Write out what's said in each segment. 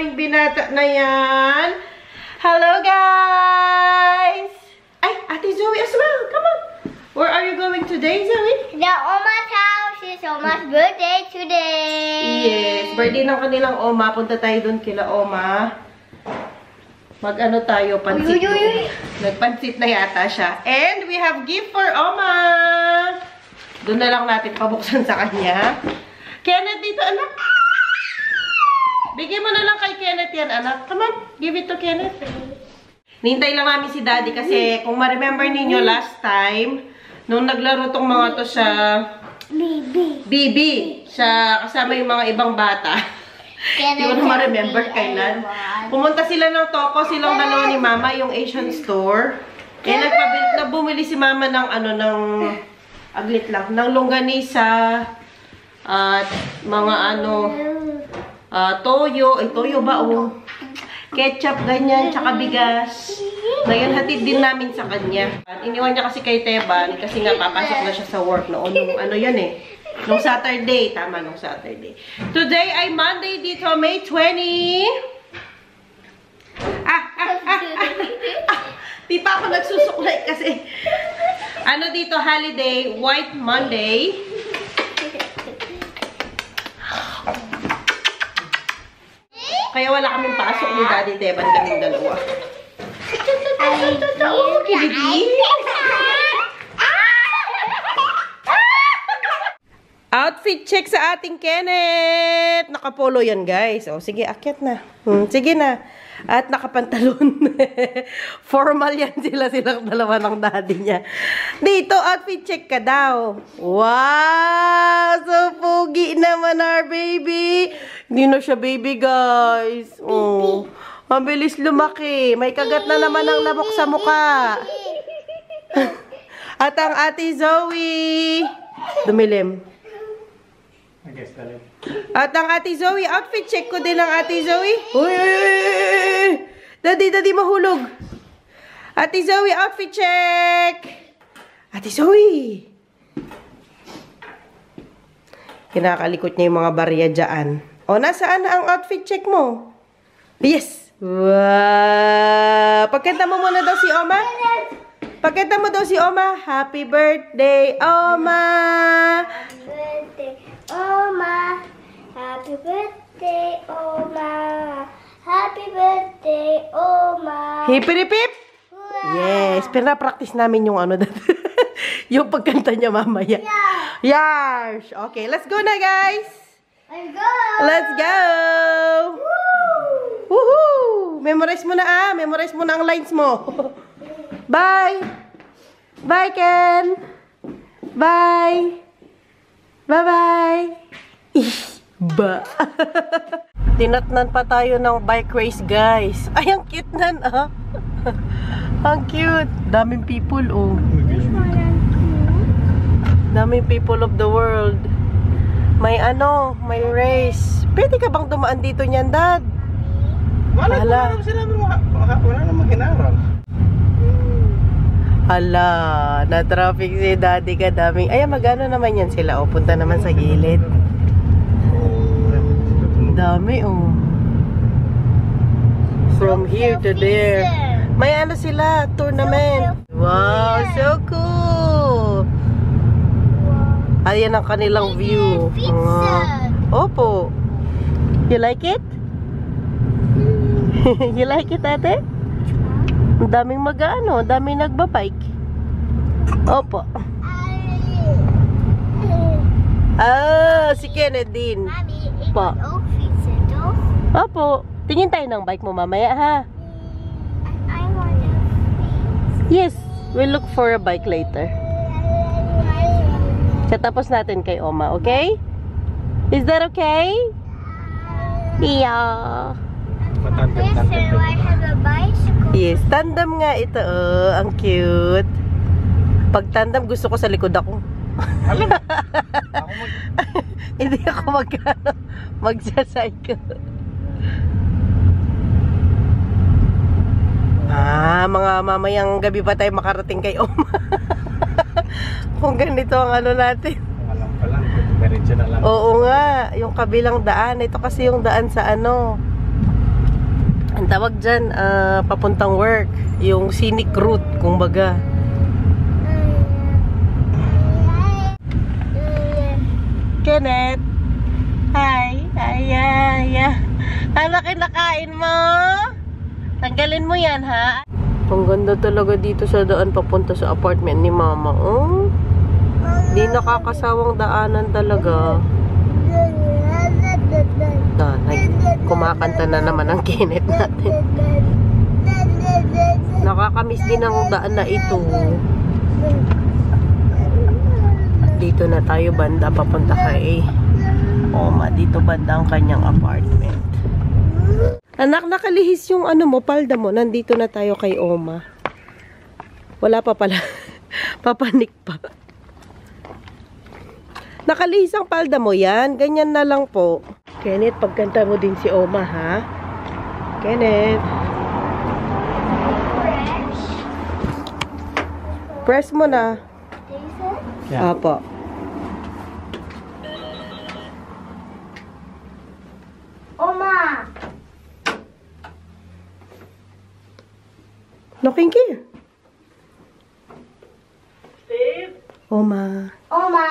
naming binata na yan. Hello, guys! Ay, Ate Zoe as well. Come on. Where are you going today, Zoe? The Oma's house. It's Oma's birthday today. Yes, birthday ng kanilang Oma. Punta tayo dun kila Oma. Mag-ano tayo, pansit. Nagpansit na yata siya. And we have gift for Oma. Doon na lang natin pabuksan sa kanya. Kenneth, dito, anak. Bigyan mo na lang kay Kenneth yan, anak. Come on, give it to Kenneth. Nintay lang namin si Daddy kasi kung ma-remember ninyo last time, nung naglaro tong mga to sa Bibi. Siya kasama yung mga ibang bata. Hindi ko na ma-remember kailan. Pumunta sila ng Toko, silang dalawa ni Mama, yung Asian store. Eh, nagbumili si Mama ng ano, ng aglit lang, ng longganisa at mga ano, toyo. Ay, toyo ba? Oh. Ketchup, ganyan, tsaka bigas. Ngayon, hatid din namin sa kanya. Iniwan niya kasi kay Teban kasi nga papasok na siya sa work noon. Nung ano yan eh. Nung Saturday. Tama, nung Saturday. Today ay Monday dito, May 20. Di pa ako nagsusuklay kasi ano dito, holiday, White Monday. Kaya wala kaming pasok ni Daddy Teban kaming dalawa. Outfit check sa ating Kenneth. Nakapolo yan, guys. O, sige, akyat na. Sige na. At nakapantalon. Formal yan silang dalawa ng daddy niya. Dito, outfit check ka daw. Wow! So, pogi naman our baby. Hindi na siya baby, guys. Oh, mabilis lumaki. May kagat na naman ang lamok sa mukha. At ang Ate Zoe. Dumilim. At ang Ate Zoe, outfit check ko din ang Ate Zoe. Uy! Daddy, mahulog. Ate Zoe, outfit check. Ate Zoe. Kinakalikot niya yung mga barya dyan. O, nasaan na ang outfit check mo? Yes! Wow! Pagkanta mo muna daw si Oma. Pagkanta mo daw si Oma. Happy birthday, Oma! Happy birthday, Oma. Happy birthday, Oma. Happy birthday, Oma. Hip-hip-hip! Yes! Pinapractice namin yung ano dati. Yung pagkanta niya mamaya. Yes! Okay, let's go na, guys! Let's go! Let's go! Woohoo! Memorize mo na Memorize mo na ang lines mo. Bye! Bye, Ken! Bye! Bye-bye! Ba! Tinatnan pa tayo ng bike race, guys. Ay, ang cute nan, Ang cute. Daming people, oh. Daming people of the world. May ano, may race. Pwede ka bang dumaan dito niyan, Dad? Wala naman kinarang. Hala, na-traffic si Daddy ka daming. Ay, magano naman yan sila. O, punta naman sa gilid. Dami, oh. From here to there. May ano sila, tournament. Wow, so cool. Ayan ang kanilang view. Opo. You like it? You like it, ate? Ang daming mag-ano, daming nagbabike. Opo. Ah, si Kenneth din. Po. Opo. Tingin tayo ng bike mo mamaya, ha? Yes, we'll look for a bike later. Katapos natin kay Oma, okay? Is that okay? Yeah. Yes, sir, I have a bicycle. Yes, tandem nga ito. Oh, ang cute. Pag tandem, gusto ko sa likod ako. Hindi ako magsacycle. Mga mamayang gabi pa tayo makarating kay Oma. Kung ganito ang ano natin. Alam pa lang, Oo nga, yung kabilang daan. Ito kasi yung daan sa ano. Ang tawag dyan, papuntang work. Yung scenic route, kumbaga. Kenneth! Hi! Ay. Ano kinakain mo? Tanggalin mo yan, ha? Ang ganda talaga dito sa daan papunta sa apartment ni Mama. Oh, di nakakasawang daanan talaga. Kumakanta na naman ang Kenneth natin. Nakakamiss din ang daan na ito. Dito na tayo banda papunta kay Oma. Dito banda ang kanyang apartment. Anak, nakalihis yung ano mo, palda mo. Nandito na tayo kay Oma. Wala pa pala. Papanik pa. Nakalihis ang palda mo yan. Ganyan na lang po. Kenneth, pagkanta mo din si Oma, ha? Kenneth. Press mo na. Yeah. Apo. Oma! Looking here. Steve. Oma. Oma!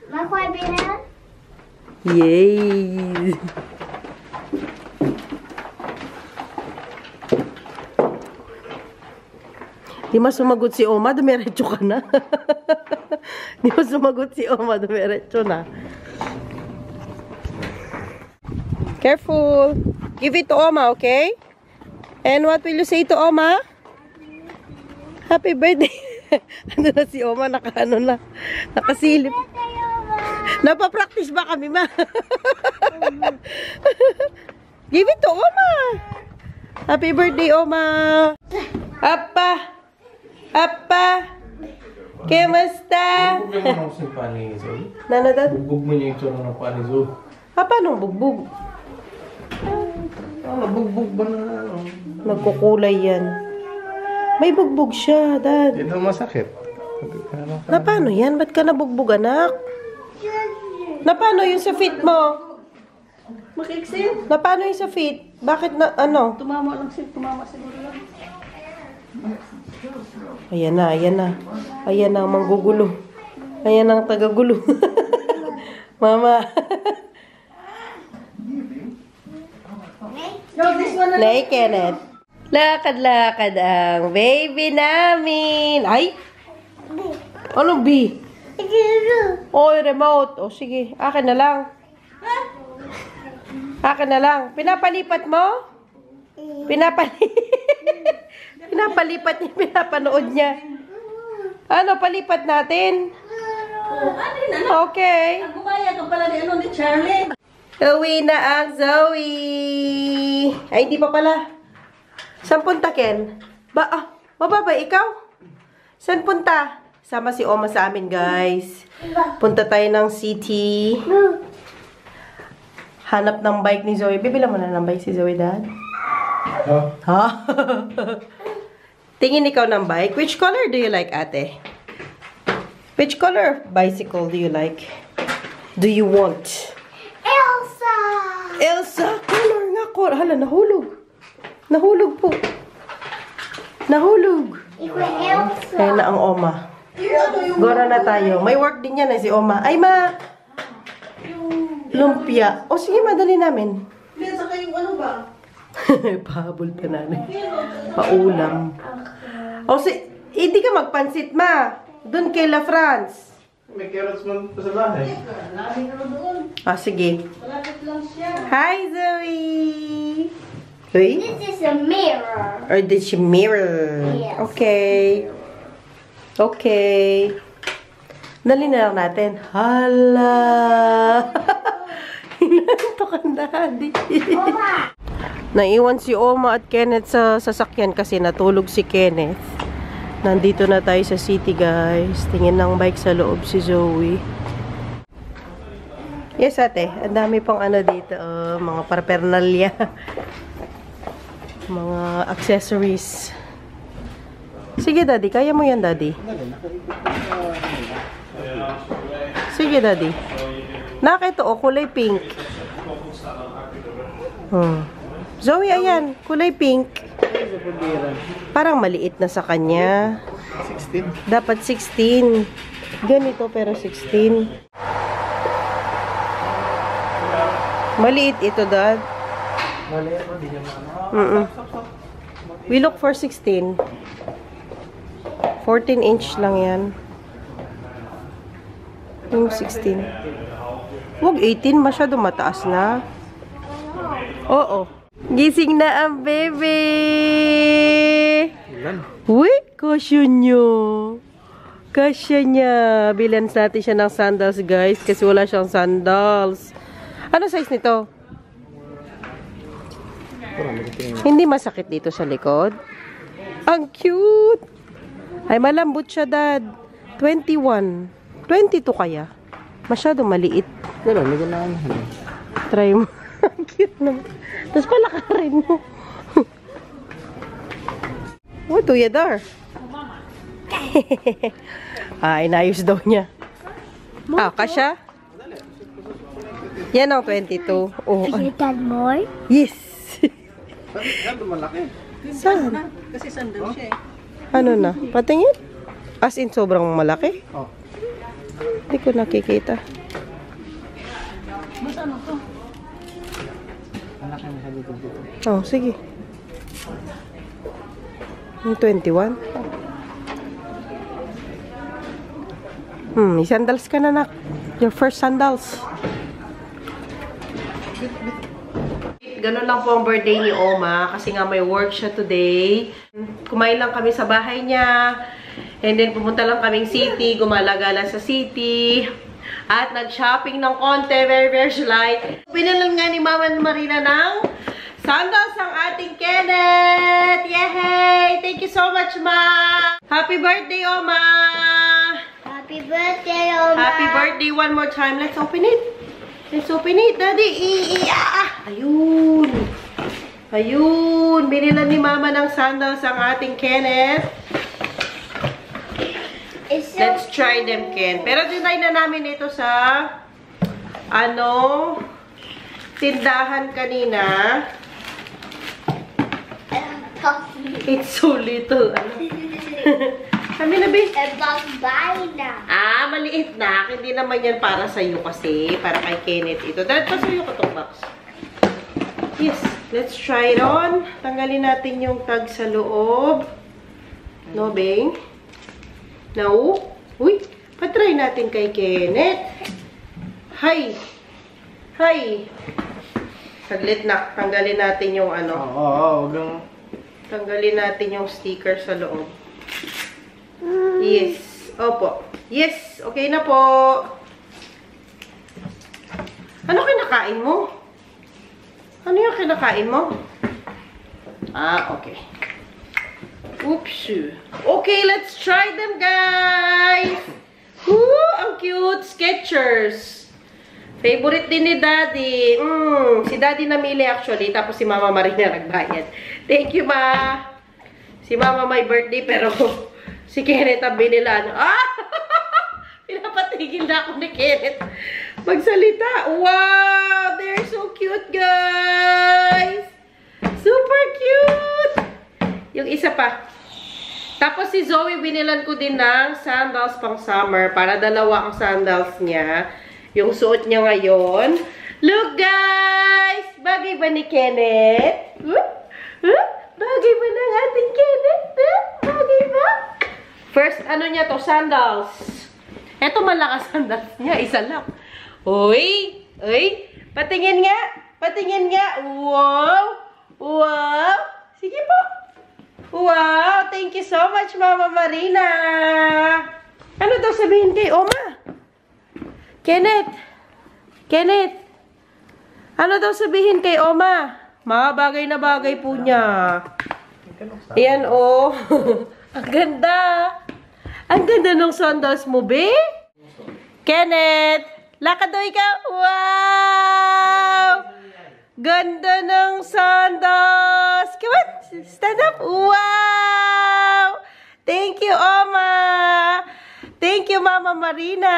Makuha bilang? Yay! Di mas sumagot si Oma, dumiretso ka na. Di mas sumagot si Oma, dumiretso na. Careful. Give it to Oma, okay? And what will you say to Oma? Happy birthday. Ano na si Oma, nakaano na. Nakasilip. Napapractice ba kami, ma? Give it to Oma. Happy birthday, Oma. Apa. Kamusta? Bugbog mo yung pani ni Zoe. Nanadad? Bugbog mo yung itsura ng pani ni Zoe. Paano bugbog? Bugbog ba na ano? Nagkukulay yan. May bugbog siya, Dad. Hindi na masakit. Na paano yan? Ba't ka nabugbog, anak? Na paano yung sa feet mo? Makiksin? Na paano yung sa feet? Bakit na, ano? Tumama lang siya. Tumama siguro lang. Ayan na. Ayan na ang manggugulo. Ayan ang tagagulo. Mama. No, this one na. Nay, Kenneth. Lakad-lakad ang baby namin. Ay! Anong B? Oh, yung remote. O, sige. Akin na lang. Akin na lang. Pinapalipat mo? Pinapalipat niya, pinapanood niya. Ano, palipat natin? Okay. Gumaya ka pala ni, ni Charlie. Uwi na ang Zoe. Ay, hindi pa pala. Saan punta, Ken? Mababa, ikaw? Saan punta? Sama si Oma sa amin, guys. Punta tayo ng city. Hanap ng bike ni Zoe. Bibila mo na ng bike si Zoe, Dad? Ha? Tingin ikaw ng bike. Which color do you like, ate? Which color of bicycle do you like? Do you want? Elsa! Elsa! Color nga, color. Hala, nahulog. Nahulog po. Nahulog. Ikaw Elsa. Kaya na ang Oma. Gora na tayo. May work din yan si Oma. Ay, ma! Lumpia. O, sige, madali namin. Hindi, saka yung ano ba? Pahabol pa namin. Paulam. O, hindi ka magpansit, ma. Doon kay La France. May carrots man pa sa bahay. Sige. Malapit lang siya. Hi, Zoe! Uy? This is a mirror. Or did she mirror? Yes. Okay. Okay. Dali na lang natin. Hala! Hinantok ang daddy. Naiwan si Oma at Kenneth sa sasakyan kasi natulog si Kenneth. Nandito na tayo sa city, guys. Tingin ng bike sa loob si Zoe. Yes, ate. Ang dami pang ano dito. Mga paraphernalia. Mga accessories. Sige, daddy. Kaya mo yan, daddy. Sige, daddy. Nakita, kulay pink. Zoe, ayan. Kulay pink. Parang maliit na sa kanya. 16. Dapat 16. Ganito pero 16. Maliit ito, Dad. Maliit mo, di niya maano. We look for 16. 14 inch lang yan. Yung 16. Huwag 18. Masyado mataas na. Oo. Gising na ang baby! Ilan? Uy! Kasya niya. Kasya niya. Bilan natin siya ng sandals, guys. Kasi wala siyang sandals. Ano size nito? Hindi masakit dito sa likod. Ang cute! Ay, malambot siya, Dad. 21. 22 kaya. Masyado maliit. Pero, hindi ko na ano. Try mo. Ang cute naman. Tapos palakarin mo. What do you dar? Inayos daw niya. Kasya? Yan ang 22. Oh, Is it that more? yes. Saan malaki? Saan? Kasi sandal siya eh. Ano na? Patingin? As in, sobrang malaki? Oh. Hindi ko nakikita. Mas ano to? Anak na sa dito. Oh, sige. Yung 21. May sandals ka na, nak. Your first sandals. Ganun lang po ang birthday ni Oma kasi nga may work siya today. Kumain lang kami sa bahay niya. And then pumunta lang kaming city, gumalagala sa city. At nag-shopping ng konti, very, very light. Pinalan nga ni Mama Marina ng sandals ang ating Kenneth! Yay! Thank you so much, Ma! Happy birthday, Oma! Happy birthday, Oma. Happy birthday one more time. Let's open it. Let's open it, Daddy. Ayun. Ayun. Binilan ni Mama ng sandals ang ating Kenneth. Let's try them, Ken. Pero dinay na namin ito sa tindahan kanina. It's so little. Kami na, babe. Maliit na. Hindi naman yan para sa'yo kasi. Para kay Kenneth ito. Dahil pa sa'yo ko itong box. Yes. Let's try it on. Tanggalin natin yung tag sa loob. No, Bing? No? Uy, patry natin kay Kenneth. Hi! Hi! Saglit na. Tanggalin natin yung Oo, hanggang... Tanggalin natin yung sticker sa loob. Yes. Opo. Yes. Okay na po. Ano kinakain mo? Ano yung kinakain mo? Okay. Oops. Okay, let's try them, guys. Woo! Ang cute. Skechers. Favorite din ni Daddy. Si Daddy namili actually. Tapos si Mama Marina nagbayad. Thank you, Ma. Si Mama may birthday pero si Kenneth ang binilan. Pinapatigil na ako ni Kenneth magsalita. Wow! They're so cute, guys! Super cute! Yung isa pa. Tapos si Zoe, binilan ko din ng sandals pang summer para dalawa ang sandals niya. Yung suot niya ngayon. Look, guys! Bagay ba ni Kenneth? Bagay ba ng ating Kenneth? Bagay ba? First, niya to? Sandals. Eto malakas sandals niya. Isa lang. Uy! Uy! Patingin nga! Patingin nga! Wow! Wow! Sige po! Wow! Thank you so much, Mama Marina! Ano daw sabihin kay Oma? Kenneth! Kenneth! Ano daw sabihin kay Oma? Mga bagay na bagay po niya. Ayan, oh. Ang ganda. Ang ganda ng sandals mo, be. Kenneth! Lakad daw ikaw. Wow! Ganda ng sandals. Come on. Stand up. Wow! Thank you, Oma. Thank you, Mama Marina.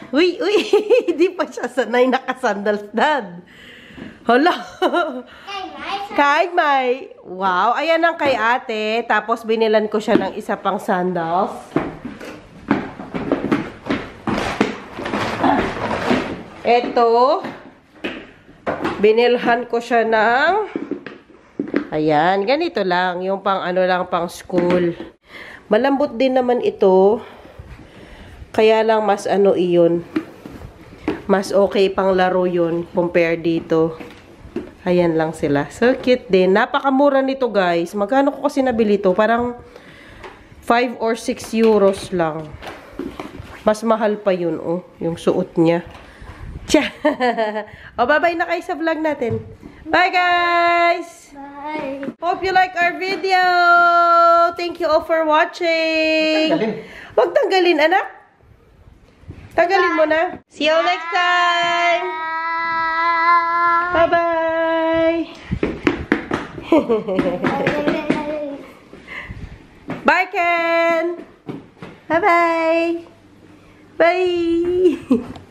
Uy, uy. Hindi pa siya sanay nakasandals, Dad. Hala! Hey, guys. Kay May. Wow, ayan ang kay ate. Tapos binilan ko siya ng isa pang sandals. Ito. Binilhan ko siya ng ayan, ganito lang. Yung pang ano lang, pang school. Malambot din naman ito. Kaya lang mas ano iyon. Mas okay pang laro yun compare dito. Ayan lang sila. So cute din. Napakamura nito guys. Magkano ko kasi nabili ito? Parang 5 or 6 euros lang. Mas mahal pa yun oh. Yung suot niya. Tcha! O bye-bye na kayo sa vlog natin. Bye guys! Bye. Hope you like our video. Thank you all for watching. Huwag tanggalin anak. Tanggalin mo na. See you next time. Bye-bye. Bye, Ken. Bye-bye. Bye.